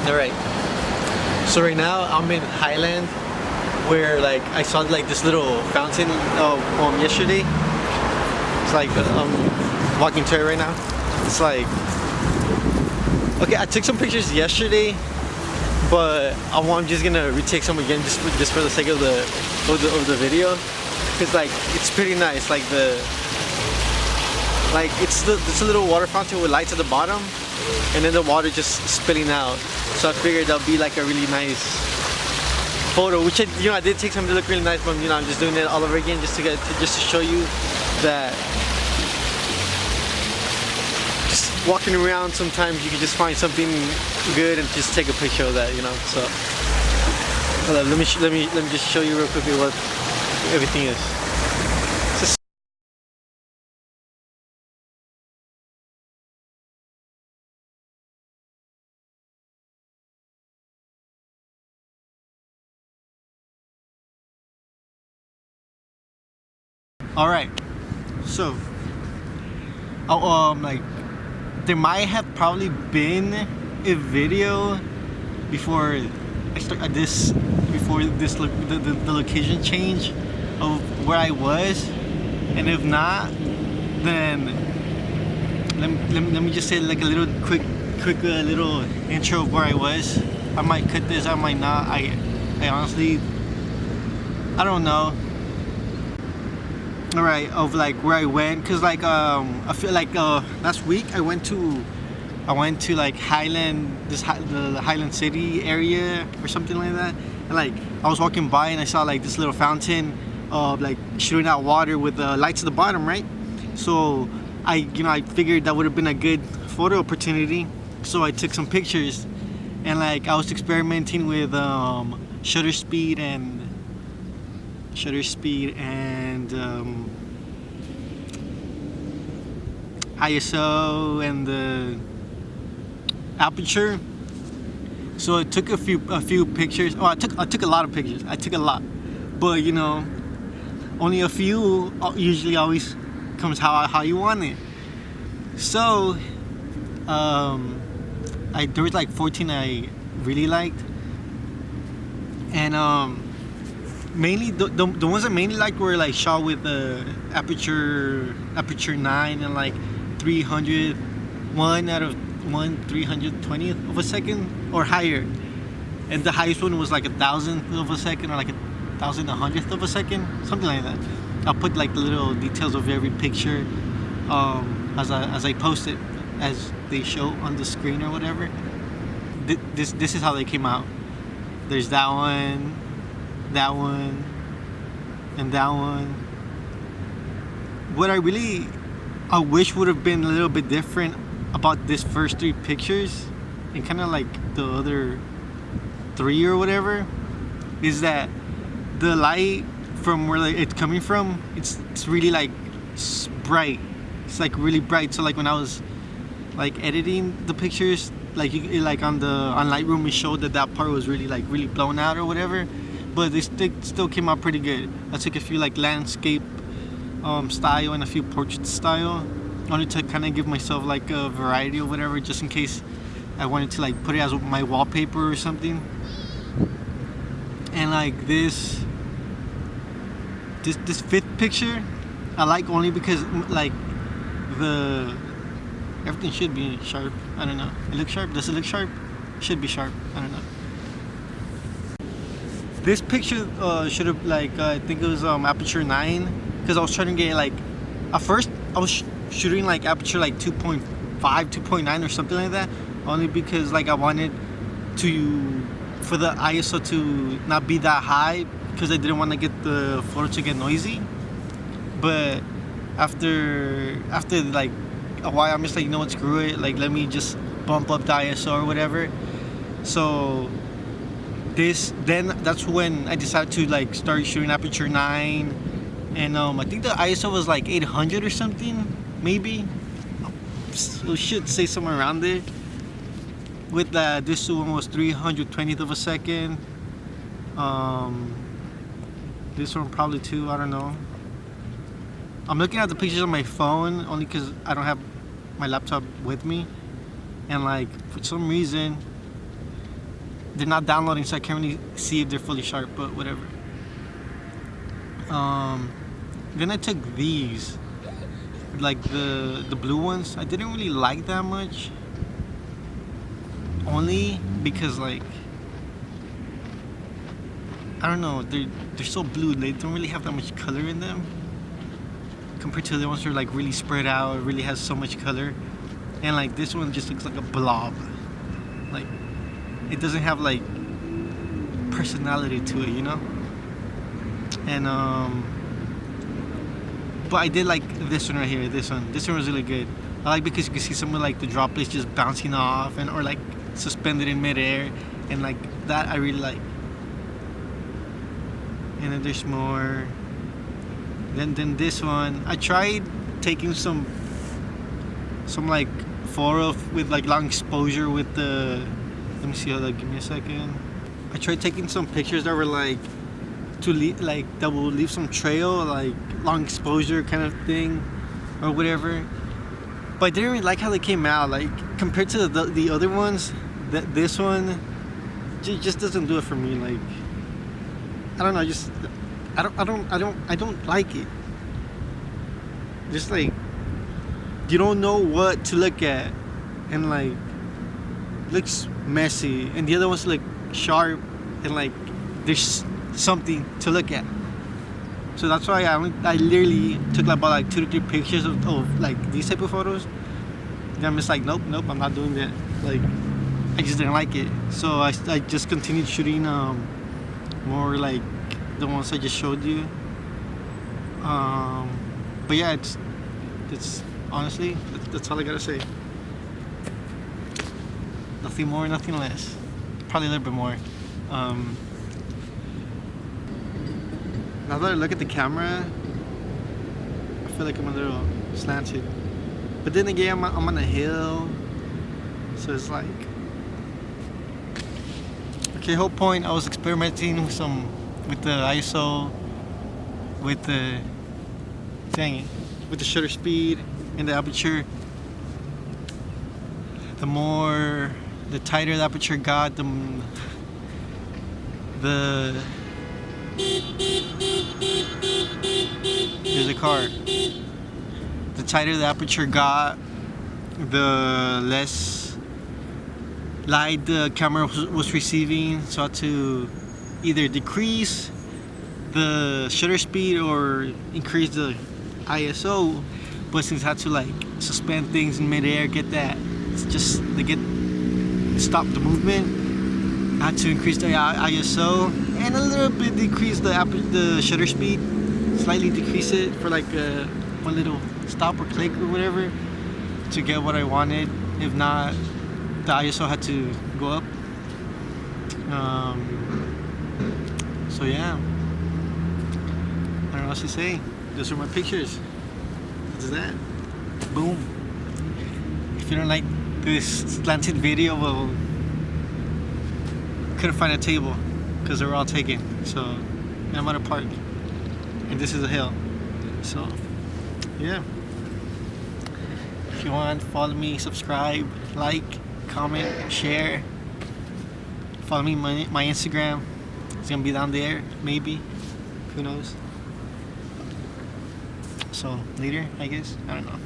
Alright, so right now I'm in Highland, where like I saw like this little fountain yesterday. It's like walking to it right now. It's like, okay, I took some pictures yesterday, but I'm just gonna retake some again just for the sake of the video, because like it's pretty nice. Like it's a little water fountain with lights at the bottom, and then the water just spilling out. So I figured that'll be like a really nice photo, which I did take something to look really nice, but I'm just doing it all over again just to show you that just walking around sometimes you can just find something good and just take a picture of that, So hold on, let me just show you real quickly what everything is. All right, so like there might have probably been a video before I start the location change of where I was, and if not, then let me just say like a little quick little intro of where I was. I might cut this, I might not. I honestly, I don't know. Alright, of like where I went, cause like I feel like last week I went to like Highland, the Highland City area or something like that, and like I was walking by and I saw like this little fountain like shooting out water with lights at the bottom, right? So I figured that would have been a good photo opportunity, so I took some pictures, and like I was experimenting with shutter speed and ISO and the aperture. So I took a few pictures. Oh, I took a lot of pictures. I took a lot, but only a few usually always comes how you want it. So there was like 14 I really liked, and mainly the ones I mainly liked were like shot with the aperture 9 and like 300, 1 out of 1/320th of a second or higher, and the highest one was like 1,000th of a second or like 1,100th of a second, something like that. I'll put like the little details of every picture as I post it, as they show on the screen or whatever. This is how they came out. There's that one, and that one. What I wish would have been a little bit different about this first 3 pictures and kind of like the other 3 or whatever, is that the light from where it's coming from, it's really like bright. It's like really bright. So like when I was like editing the pictures, like like on Lightroom, it showed that part was really blown out or whatever, but it still came out pretty good. I took a few like landscape style and a few portrait style, only to kind of give myself like a variety or whatever, just in case I wanted to like put it as my wallpaper or something. And like this 5th picture I like only because like everything should be sharp. I don't know. It looks sharp. Does it look sharp? Should be sharp. I don't know. This picture should have like I think it was aperture 9, because I was trying to get like, at first I was shooting like aperture like 2.5, 2.9 or something like that, only because like I wanted for the ISO to not be that high, because I didn't want to get the photo to get noisy. But after like a while, I'm just like, what, screw it, like let me just bump up the ISO or whatever. So that's when I decided to like start shooting aperture 9, and I think the ISO was like 800 or something, maybe. So should say somewhere around there. With this one was 320th of a second. This one probably 2, I don't know. I'm looking at the pictures on my phone only because I don't have my laptop with me, and like for some reason they're not downloading, so I can't really see if they're fully sharp, but whatever. Then I took these, like the blue ones. I didn't really like that much, only because like, I don't know, they're so blue. They don't really have that much color in them compared to the ones that are like really spread out. It really has so much color, and like this one just looks like a blob. Like it doesn't have like personality to it, you know. And but I did like this one right here. This one was really good. I like because you can see some of like the droplets just bouncing off and or like suspended in midair, and like that I really like. And then there's more. Then this one, I tried taking some like photo with like long exposure with the. Let me see how that. Give me a second. I tried taking some pictures that were like to leave, like that will leave some trail, like long exposure kind of thing, or whatever. But I didn't really like how they came out. Like compared to the other ones, that this one just doesn't do it for me. Like I don't know, just I don't like it. Just like you don't know what to look at, and like looks messy, and the other one's like sharp and like there's something to look at. So that's why I literally took about like 2 to 3 pictures of like these type of photos. And I'm just like nope, I'm not doing that. Like I just didn't like it, so I just continued shooting more like the ones I just showed you. But yeah, it's honestly that's all I gotta say. Nothing more, nothing less. Probably a little bit more. Now that I look at the camera, I feel like I'm a little slanted. But then again, I'm on a hill, so it's like. Okay, whole point. I was experimenting with the ISO, with the with the shutter speed and the aperture. The tighter the aperture got, there's a car. The tighter the aperture got, the less light the camera was receiving. So I had to either decrease the shutter speed or increase the ISO. But since I had to like suspend things in midair, get that stop the movement, I had to increase the ISO and a little bit decrease the shutter speed, slightly decrease it for like one little stop or click or whatever to get what I wanted. If not, the ISO had to go up. So yeah, I don't know what else to say. Those are my pictures. What's that? Boom. If you don't like this slanted video, well, couldn't find a table because they were all taken. So I'm at a park, and this is a hill. So yeah. If you want, follow me, subscribe, like, comment, share. Follow me my Instagram. It's gonna be down there, maybe. Who knows? So later, I guess. I don't know.